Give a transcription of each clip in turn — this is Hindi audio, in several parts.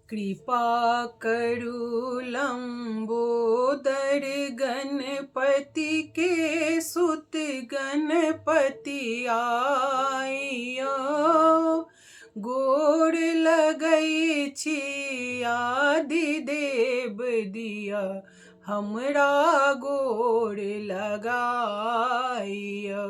कृपा करु लंबोदर गणपति के सुत गणपति आइयो। गोर लगै छी आदि देव दिया हमरा गोर लगाइयो।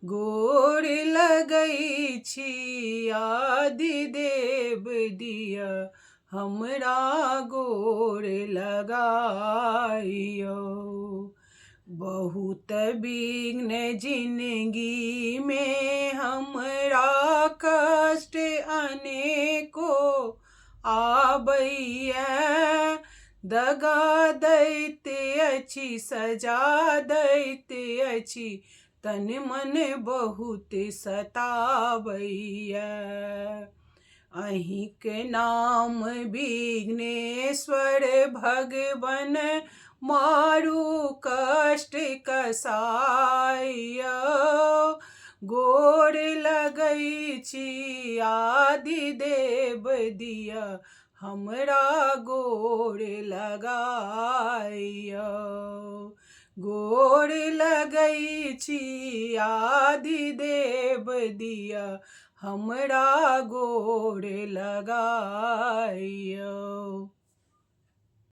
गोर लगै छी आदि देव दिया हमरा गोर लगाइयो। बहुत विघ्न जिंदगी में हमरा कष्ट अनेको आबैया। दगा दैत अछि सजा दैत अछि तन मन बहुत सताबैया। अहिंके नाम विघ्नेश्वर भगवन मारू कष्ट कसाइया। गोर लगै छी आदि देव दिया हमरा गोर लगाइयो। गोर लगै छी आदि देव दिया हमरा गोर लगाइयो।